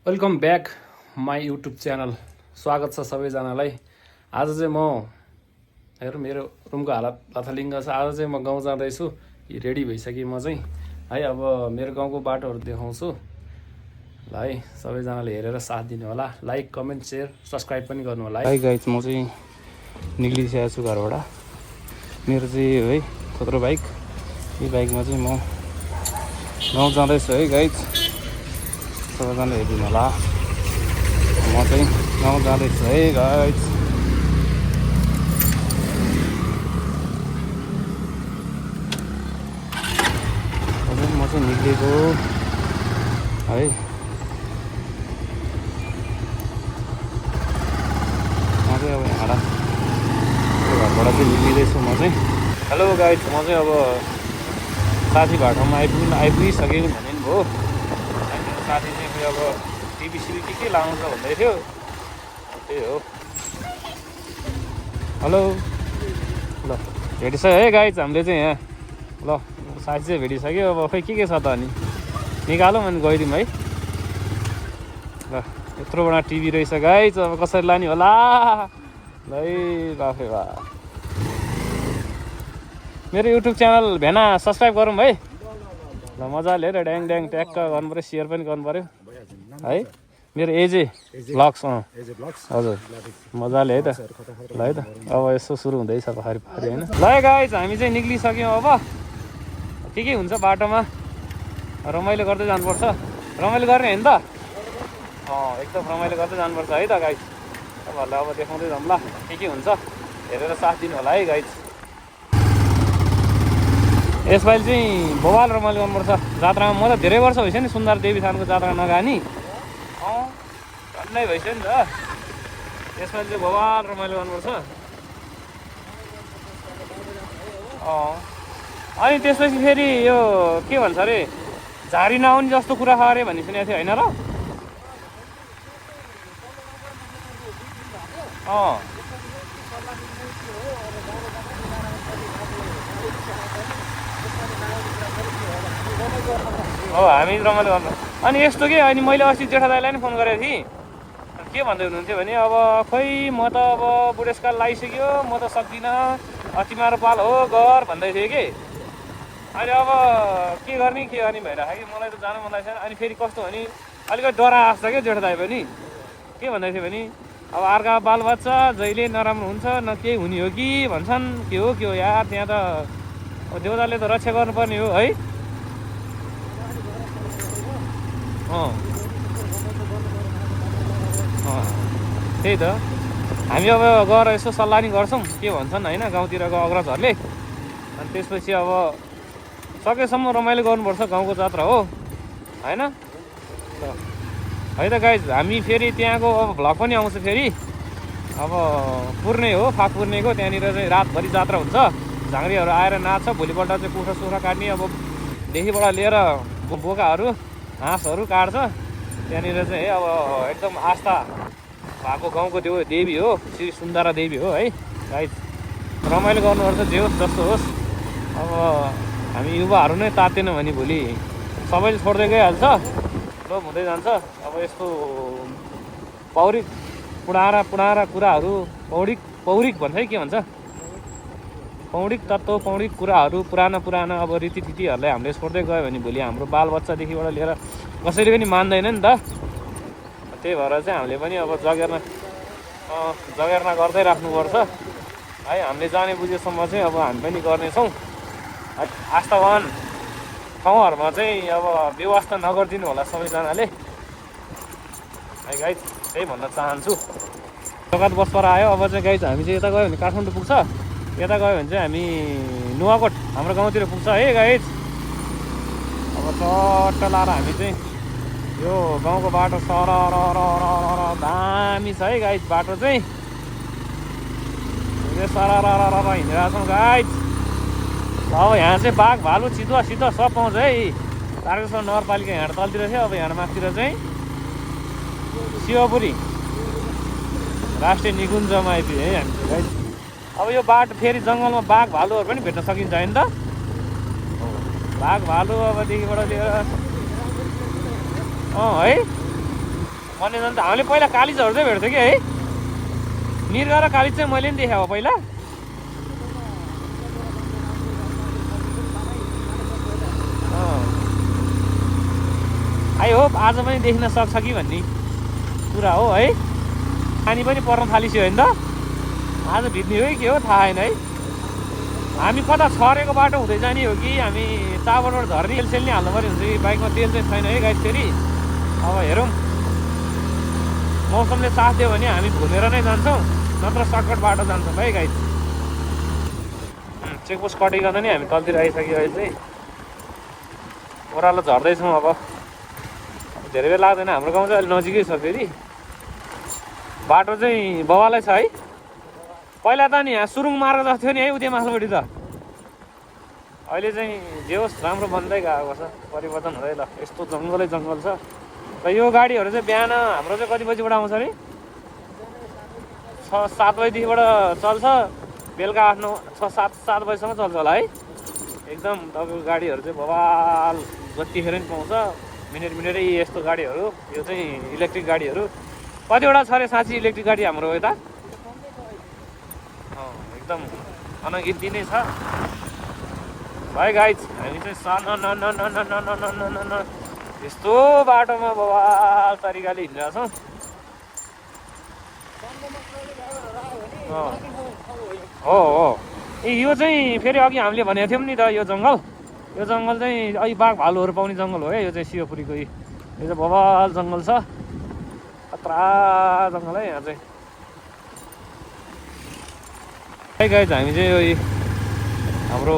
Welcome back my YouTube channel. स्वागत छ सबैजनालाई। आज चाहिँ म हेर मेरो रुमको हालत लथालिङ्ग छ। आज चाहिँ म गाउँ जाँदैछु, रेडी भइसकेँ म चाहिँ है। अब मेरो गाउँको बाटोहरू देखाउँछु ल है। सबैजनाले हेरेर साथ दिनु होला, लाइक कमेन्ट सेयर सब्सक्राइब पनि गर्नु होला है गाइज। म चाहिँ निक्लिसकेको छु घरबाट। मेरो चाहिँ है थोत्रो बाइक, यो बाइकमा चाहिँ म गाउँ जाँदैछु है गाइज। सबैजनाले हेरिदिनु होला। म चाहिँ गाउँ जाँदैछु है गाइज। म चाहिँ निक्लिएको है। म चाहिँ अब यहाँबाट घरबाट चाहिँ निक्लिँदैछु म चाहिँ। हेलो गाइज, म चाहिँ अब साथी बाटोमा आइपुगिसकेँ भने नि भयो। साथी चाहिँ फेरि अब टिभी सिभी के लाउँछ भन्दै थियो, त्यही हो। हेलो ल भेटिसक्यो है गाइज हामीले चाहिँ यहाँ। ल साथी चाहिँ भेटिसक्यो। अब खै के छ त अनि निकालौँ अनि गइदिउँ है। ल यत्रो बडा टिभी रहेछ गाइज, अब कसरी लाने होला ल है। बाफे बा मेरो युट्युब च्यानल भेना सब्सक्राइब गरौँ है। ल मजाले हेर ड्याङ ड्याङ ट्याक्क गर्नु पऱ्यो, सेयर पनि गर्नु पऱ्यो है। मेरो एजे भ्लग्स हजुर मजाले है त। ल है त अब यसो सुरु हुँदैछ पखारी पखारी होइन। ल गाइज हामी चाहिँ निक्लिसक्यौँ। अब के हुन्छ बाटोमा रमाइलो गर्दै जानुपर्छ। रमाइलो गर्ने होइन त? एकदम रमाइलो गर्दै जानुपर्छ है त गाइज। तपाईँहरूलाई अब देखाउँदै जाऊँ ल के हुन्छ, हेरेर साथ दिनु होला है गाइज। यसपालि चाहिँ बवाल रमाइलो गर्नुपर्छ जात्रामा। म त धेरै वर्ष भइसक्यो नि सुन्दर देवी थानको जात्रा नगानी। झन्डै भइसक्यो नि त। यसपालि चाहिँ बवाल रमाइलो गर्नुपर्छ। अनि त्यसपछि फेरि यो के भन्छ अरे, झारी नआउने जस्तो कुरा छ अरे भन्ने सुनेको थियो होइन र? हामी रमाइलो गर्नु। अनि यस्तो के, अनि मैले अस्ति जेठा दाइलाई नि फोन गरेको थिएँ। के भन्दै हुनुहुन्थ्यो भने अब खोइ म त अब बुढेसकाल लागिसक्यो, म त सक्दिनँ, तिमीहरू पाल हो गर भन्दै थियो कि। अहिले अब के गर्ने भइरहेको कि मलाई त जानु मन लागेको छैन। अनि फेरि कस्तो भने अलिकति डरा आएको छ क्या जेठा दाइ पनि। के भन्दै थियो भने अब अर्का बालबच्चा जहिले नराम्रो हुन्छ न केही हुने हो कि भन्छन्। के हो यार, त्यहाँ त देउताले त रक्षा गर्नुपर्ने हो है। त्यही त हामी अब गएर यसो सल्लाह नि गर्छौँ के भन्छन् होइन गाउँतिरको अग्रजहरूले। अनि त्यसपछि अब सकेसम्म रमाइलो गर्नुपर्छ गाउँको जात्रा हो होइन है त गाइज। हामी फेरि त्यहाँको अब भ्लग पनि आउँछ फेरि। अब पूर्णे हो, फाक पूर्णेको त्यहाँनिर चाहिँ रातभरि जात्रा हुन्छ। झाँक्रीहरू आएर नाच्छ। भोलिपल्ट चाहिँ कुखुरा काट्ने, अब देखिबाट लिएर बोकाहरू हाँसहरू काट्छ त्यहाँनिर चाहिँ है। अब एकदम आस्था भएको गाउँको त्यो देवी हो, श्री सुन्दरा देवी हो है गाइज। रमाइलो गर्नुपर्छ जे होस् जस्तो होस्। अब हामी युवाहरू नै तातेनौँ भने भोलि सबैले छोड्दै गइहाल्छ, लोभ हुँदै जान्छ। अब यस्तो पौडिक पुडारा कुराहरू, पौडिक भन्छ है, के भन्छ पौडिक तत्त्व, पौडिक कुराहरू, पुराना अब रीतिथितिहरूलाई हामीले छोड्दै गयो भने भोलि हाम्रो बालबच्चादेखिबाट लिएर कसैले पनि मान्दैन नि त। त्यही भएर चाहिँ हामीले पनि अब जगेर्ना गर्दै राख्नुपर्छ है। हामीले जाने बुझेसम्म चाहिँ अब हामी पनि गर्नेछौँ। आस्थावान ठाउँहरूमा चाहिँ अब व्यवस्था नगरिदिनु होला सबैजनाले है गाइज, त्यही भन्न चाहन्छु। जगत बसपर आयो। अब चाहिँ गाइज हामी चाहिँ यता गयो भने काठमाडौँ पुग्छ, यता गयो भने चाहिँ हामी नुवाकोट हाम्रो गाउँतिर पुग्छ है गाइज। अब चट्ट लाएर हामी चाहिँ यो गाउँको बाटो दामी छ है गाइज। बाटो चाहिँ हिँडिरहेको छौँ गाइज। अब यहाँ चाहिँ बाघ भालु चितुवा सब पाउँछ है। तारकेश्वर नगरपालिका यहाँ तलतिर थियो, अब यहाँ माथितिर चाहिँ शिवपुरी राष्ट्रिय निकुञ्जमा आइपुग्यो है हामी गाइज। अब यो बाटो फेरि जङ्गलमा बाघ भालुहरू पनि भेट्न सकिन्छ होइन त। बाघ भालु अबदेखिबाट लिएर है वन्यजन्तु हामीले पहिला कालिजहरू चाहिँ भेट्थ्यो कि है, मृग र कालिज चाहिँ मैले पनि देखेँ अब पहिला। आई होप आज पनि देखिन सक्छ कि भन्ने कुरा हो है। पानी पनि पर्न थालिसक्यो होइन त, आज भिज्ने हो कि के हो थाहा छैन है। हामी कता छरेको बाटो हुँदै जाने हो कि हामी चाबरबाट झर्ने तेल सेल नै हाल्नु पर्ने हुन्छ कि बाइकमा तेल चाहिँ छैन है गाइस। फेरि अब हेरौँ मौसमले साथ दियो भने हामी घुमेर नै जान्छौँ, नत्र सर्टकट बाटो जान्छौँ है गाइस। चेकपोस्ट कटिकन नि हामी तलतिर आइसक्यो अहिले चाहिँ, ओह्रालो झर्दैछौँ। अब धेरै बेर लाग्दैन, हाम्रो गाउँ चाहिँ अहिले नजिकै छ। फेरि बाटो चाहिँ बवालै छ है। पहिला त नि यहाँ सुरुङ मार्ग जस्तो थियो नि है उता माथिल्लोपट्टि त, अहिले चाहिँ जे होस् राम्रो बन्दै गएको छ, परिवर्तन हुँदै। ल यस्तो जङ्गलै जङ्गल छ। र यो गाडीहरू चाहिँ बिहान हाम्रो चाहिँ कति बजीबाट आउँछ अरे? 6-7 बजीदेखिबाट चल्छ, बेलुका 8-9 6-7 बजीसम्म चल्छ होला है। एकदम तपाईँको गाडीहरू चाहिँ बवाल जतिखेर नि पाउँछ, मिनेटै यस्तो गाडीहरू। यो चाहिँ इलेक्ट्रिक गाडीहरू कतिवटा छ अरे साँच्ची इलेक्ट्रिक गाडी हाम्रो यता? एकदम अनगिन्ती नै छ भाइ गाइज। हामी चाहिँ यस्तो बाटोमा बवाल तरिकाले हिँडिरहेछौँ। हो ए यो चाहिँ फेरि अघि हामीले भनेको थियौँ नि त, यो जङ्गल चाहिँ अहिले बाघ भालुहरू पाउने जङ्गल हो है। यो चाहिँ शिवपुरीको यो चाहिँ बवाल जङ्गल छ, खतरा जङ्गल है यहाँ चाहिँ। गाइज हामी चाहिँ यो हाम्रो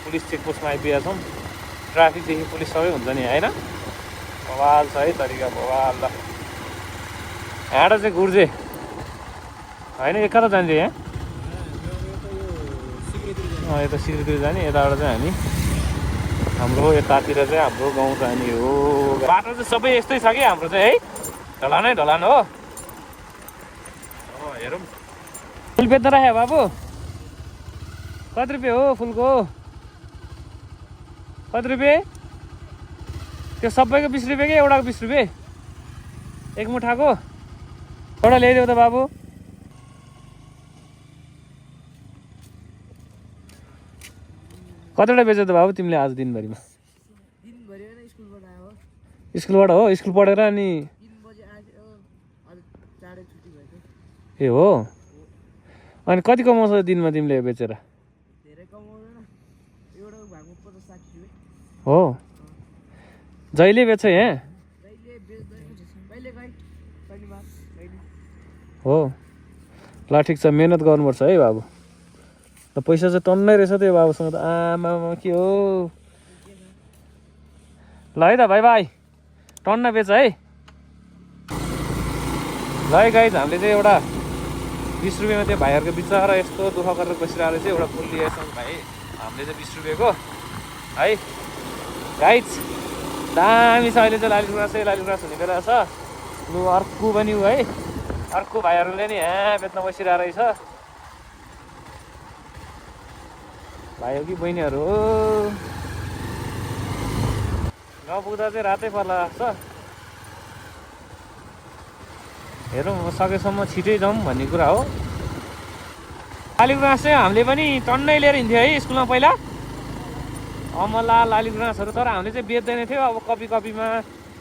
पुलिस चेकपोस्टमा आइपुगेका छौँ। ट्राफिकदेखि पुलिस सबै हुन्छ नि होइन, बवाल छ है तरिका बवाल। ल यहाँबाट चाहिँ गुर्जे होइन, एक कता जान्छ यहाँ? यता सिक्रीतिर जाने, यताबाट चाहिँ हामी हाम्रो यतातिर चाहिँ हाम्रो गाउँ जाने हो। बाटो चाहिँ सबै यस्तै छ कि हाम्रो चाहिँ है, ढलानै ढलान हो। हेरौँ फुल बेच्न राख्यो बाबु, कति रुपियाँ हो फुलको? कति रुपियाँ? त्यो सबैको 20 रुपियाँ कि एउटाको 20 रुपियाँ? एक मुठाको एउटा ल्याइदेऊ त बाबु। कतिवटा बेच्यौ त बाबु तिमीले आज दिनभरिमा? स्कुलबाट हो, स्कुल पढेर अनि ए हो। अनि कति कमाउँछ दिनमा तिमीले बेचेर? हो जहिले बेच्छ यहाँ? हो ल ठिक छ, मेहनत गर्नुपर्छ है बाबु। त पैसा चाहिँ टन्नै रहेछ त्यो बाबुसँग त। आमा के हो ल है त भाइ भाइ, टन्न बेच है। ल है गाइज हामीले चाहिँ एउटा 20 रुपियाँमा त्यो भाइहरूको बिचरा यस्तो दुःख गरेर बसिरहेको चाहिँ एउटा फुल लिएछौँ भाइ हामीले चाहिँ 20 रुपियाँको है। गाइज दामी छ अहिले चाहिँ लालीगुराँस हुने बेला छ। लु अर्को पनि ऊ है, अर्को भाइहरूले नि यहाँ बेच्न बसिरहेको रहेछ। भाइ हो कि बहिनीहरू हो, गाउँ पुग्दा चाहिँ रातै पर्ला जस्तो। हेरौँ सकेसम्म छिटै जाउँ भन्ने कुरा हो। लालीगुराँस चाहिँ हामीले पनि टन्नै लिएर हिँड्थ्यो है स्कुलमा पहिला, अमला लालीगुराँसहरू। तर हामीले चाहिँ बेच्दैन थियो, अब कपीमा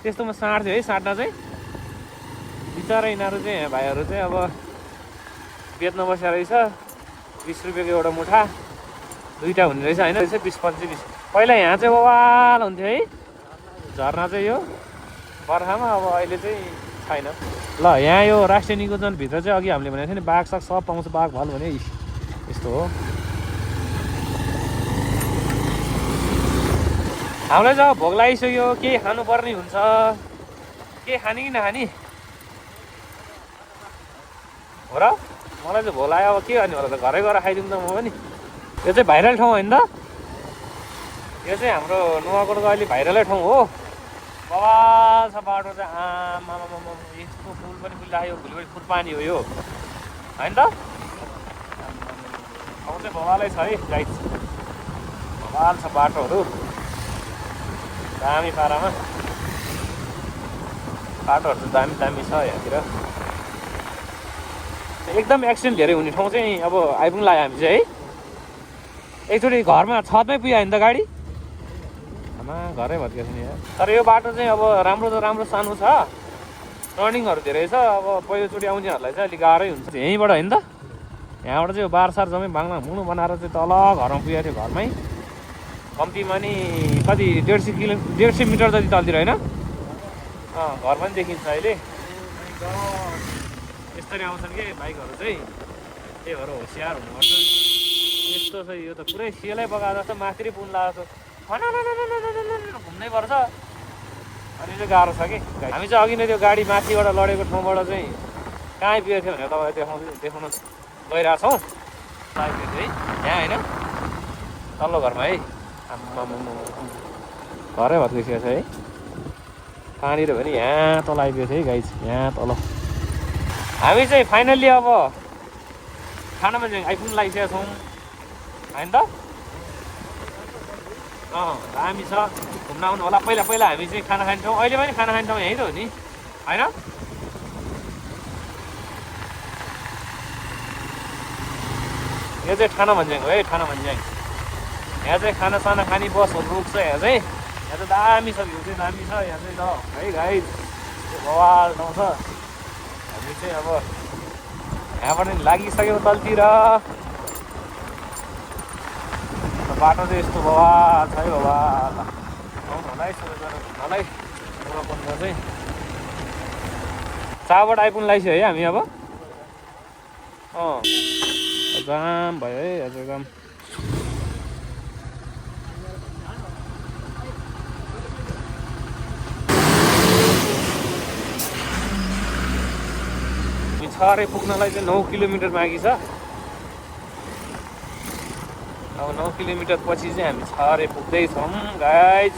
त्यस्तोमा साँड्थ्यो है। साट्दा चाहिँ बिचरा यिनीहरू चाहिँ भाइहरू चाहिँ अब बेच्न बसेको रहेछ। 20 रुपियाँको एउटा मुठा, दुईवटा हुने रहेछ होइन, 20-25। पहिला यहाँ चाहिँ बवाल हुन्थ्यो है झर्ना चाहिँ यो बर्खामा, अब अहिले चाहिँ छैन। ल यहाँ यो राष्ट्रिय निकुञ्जनभित्र चाहिँ अघि हामीले भनेको थियो नि बाघ साग सब पाउँछ, बाघ भालु भने यस्तो हो। हामीलाई जब भोक लागिसक्यो, केही खानुपर्ने हुन्छ, के खाने कि नखाने हो र? मलाई चाहिँ भोक लाग्यो, अब के गर्ने होला त, घरै गएर खाइदिउँ त म पनि। यो चाहिँ भाइरल ठाउँ होइन त, यो चाहिँ हाम्रो नुवाकोटको अहिले भाइरलै ठाउँ हो। बवाल छ बाटो चाहिँ, आमा यस्तो फुल पनि फुलिरहेको, भोलिपट्टि फुलपानी हो यो होइन त। अब चाहिँ बवालै छ है गाइस, बवाल छ बाटोहरू दामी पारामा। बाटोहरू चाहिँ दामी दामी छ यहाँतिर। एकदम एक्सिडेन्ट धेरै हुने ठाउँ चाहिँ अब आइपुग्नु लाग्यो हामी चाहिँ है। एकचोटि घरमा छतमै पुग्यो नि त गाडी, आमा घरै भत्किएको छ नि यार। तर यो बाटो चाहिँ अब राम्रो सानो छ, टर्निङहरू धेरै छ। अब पहिलोचोटि आउनेहरूलाई चाहिँ अलिक गाह्रै हुन्छ। यहीँबाट होइन त, यहाँबाट चाहिँ यो बारसार जम्मै बाङ्ला मुनु बनाएर चाहिँ तल घरमा पुगेको थियो। घरमै कम्तीमा नि कति 150 मिटर जति तलतिर होइन, घर पनि देखिन्छ अहिले। यसरी आउँछन् कि बाइकहरू चाहिँ, त्यही भएर होसियार हुनुपर्छ। यस्तो छ यो त पुरै सिलै बगाएर जस्तो माथि पुग्नु लागेको घुम्नै पर्छ, अनि चाहिँ गाह्रो छ कि। हामी चाहिँ अघि नै त्यो गाडी माथिबाट लडेको ठाउँबाट चाहिँ कहाँ आइपुगेको थियो भनेर तपाईँलाई देखाउन गइरहेछौँ। आइपुगेको है यहाँ होइन, तल्लो घरमा है। घरै भत्किसकेको छ है। कहाँनिर भने यहाँ तल आइपुगेको थियो है गाइज, यहाँ तल। हामी चाहिँ फाइनल्ली अब खानामा चाहिँ आइपुग्नु लागिसकेका छौँ होइन त। दामी छ, घुम्न आउनु होला। पहिला हामी चाहिँ खाना खाने ठाउँ, अहिले पनि खाना खाने ठाउँ यहीँ त हो नि होइन। यो चाहिँ ठाना भन्ज्याङ हो है, ठाना भन्ज्याङ। यहाँ चाहिँ खानासाना खाने बसहरू रोक्छ। यहाँ चाहिँ दामी छ, भ्यू चाहिँ दामी छ यहाँ चाहिँ ल है गाइज। बवाल ठाउँ छ। हामी चाहिँ अब यहाँबाट लागिसक्यो तलतिर। बाटो चाहिँ यस्तो बवाल छ है, बवाल। आउनु होला है सबैजना घुम्नलाई। बन्द चाहिँ चाबाट आइपुग्नु लागिसक्यो है हामी। अब जाम भयो है हजुर, जाम। छरे पुग्नलाई चाहिँ 9 किलोमिटर बाँकी छ। अब 9 किलोमिटर पछि चाहिँ हामी छरे पुग्दैछौँ गाइज।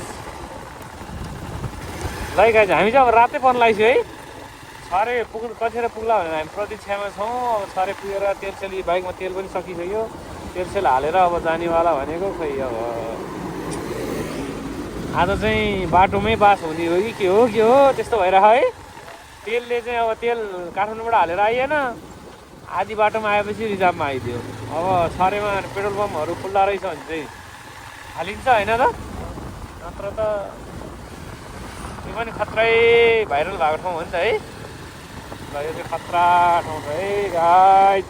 ल गाइज हामी चाहिँ अब रातै पर्न लाग्छ है। छरे कतिखेर पुग्ला भनेर हामी प्रतीक्षामा छौँ। अब छरे पुगेर तेलसेल, बाइकमा तेल पनि सकिसक्यो। तेलसेल हालेर अब जानेवाला भनेको खोइ अब आज चाहिँ बाटोमै बास हुने हो कि के हो त्यस्तो भइरह है। तेलले चाहिँ अब तेल काठमाडौँबाट हालेर आइएन, आधी बाटोमा आएपछि रिजर्भमा आइदियो। अब छरेमा पेट्रोल पम्पहरू खुल्ला रहेछ भने चाहिँ हालिन्छ होइन त, नत्र त यो पनि खत्रै भाइरल भएको ठाउँ हो नि त है। ल यो चाहिँ खतरा ठाउँ छ है गाइज।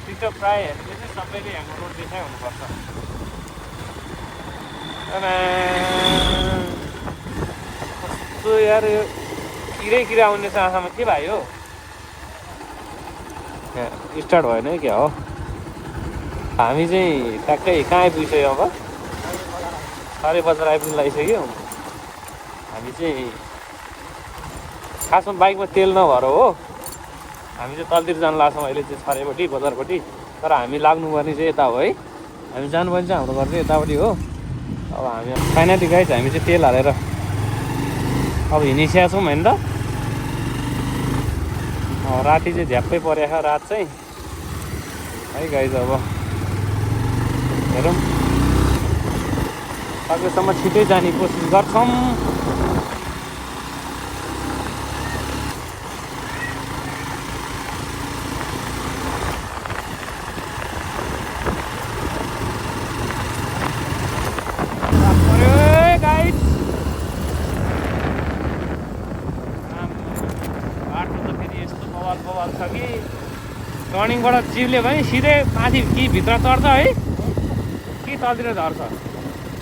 टिकटक प्रायः हेर्नेले चाहिँ सबैले यहाँको रोड देखाइ हुनुपर्छ। कस्तो यार यो किरै आउने चाहमा के भयो? स्टार्ट भएन है क्या हो? हामी चाहिँ ट्याक्कै कहाँ आइपुगिसक्यो? अब साह्रै बजार आइपुग्नु लागिसक्यो। हामी चाहिँ खासमा बाइकमा तेल नभएर हो, हामी चाहिँ तलतिर जानु लाग्छौँ अहिले चाहिँ छरेपट्टि बजारपट्टि। तर हामी लाग्नुपर्ने चाहिँ यता हो है, हामी जानुपर्ने चाहिँ हाम्रो घर चाहिँ यतापट्टि हो। अब हामी फाइनली गाइज हामी चाहिँ तेल हालेर अब हिँडिसकेका छौँ होइन त। राति चाहिँ झ्याप्पै परेछ रात चाहिँ है गाइज। अब हेरौँ सकेसम्म छिटै जाने कोसिस गर्छौँ। छ कि टर्निङबाट जिपले पनि सिधै माथि कि भित्र चढ्छ है कि तलतिर झर्छ।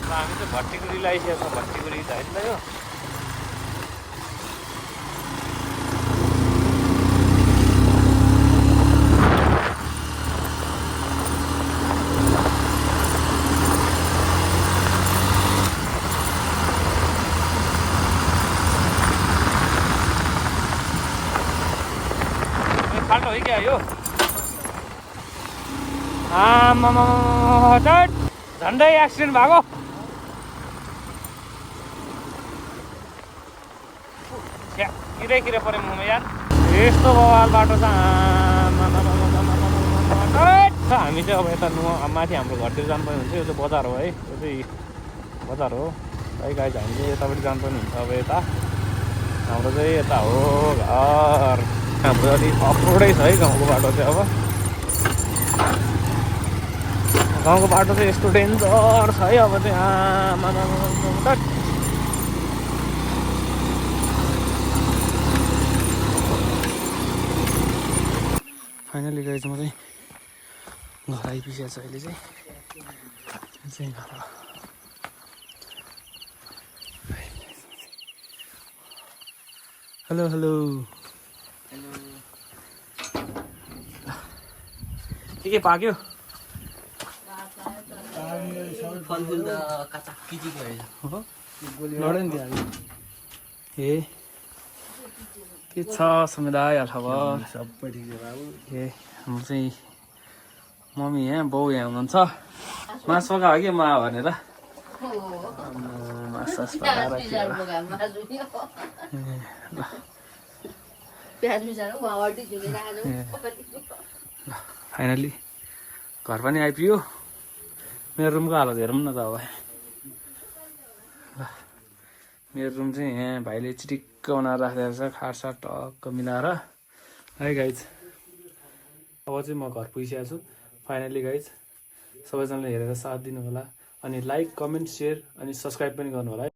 हामी चाहिँ भट्टिगुडी लगाइसकेको छौँ। भट्टिगुडी त होइन यो खाल्टो है क्या यो? झन्डै एक्सिडेन्ट भएको। किरै पऱ्यो मुमा यार, यस्तो बवाल बाटो छ। हामी चाहिँ अब यता माथि हाम्रो घरतिर जानुपर्ने हुन्छ। यो चाहिँ बजार हो है, यो चाहिँ बजार हो। है गाइज हामी चाहिँ यतापट्टि जानुपर्ने हुन्छ अब यता हाम्रो चाहिँ यता हो घर हाम्रो अलिक अफरोडै छ है गाउँको बाटो चाहिँ अब गाउँको बाटो चाहिँ यस्तो डेन्जर छ है अब चाहिँ आमा फाइनली गाइज म चाहिँ घर आइपुगेको छ अहिले चाहिँ घर हेलो हेलो के पाक्यो फलफुल त काचा किची गयो लडै नि त्यहाँ ए के छ समुदाय खबर सबै ठिक छ बाबु ए हाम्रो चाहिँ मम्मी यहाँ बाउ यहाँ हुनुहुन्छ मासु पकायो कि मा भनेर मासु फाइनली घर पनि आइपुग्यो मेरो रुमको हालत हेरौँ न त अब मेरो रुम चाहिँ यहाँ भाइले चिटिक्क बनाएर राखेको छ खाटसाट टक्क मिलाएर है गाइज अब चाहिँ म घर पुगिसकेको छु फाइनली गाइज सबैजनाले हेरेर साथ दिनु होला अनि लाइक कमेन्ट सेयर अनि सब्सक्राइब पनि गर्नु होला है।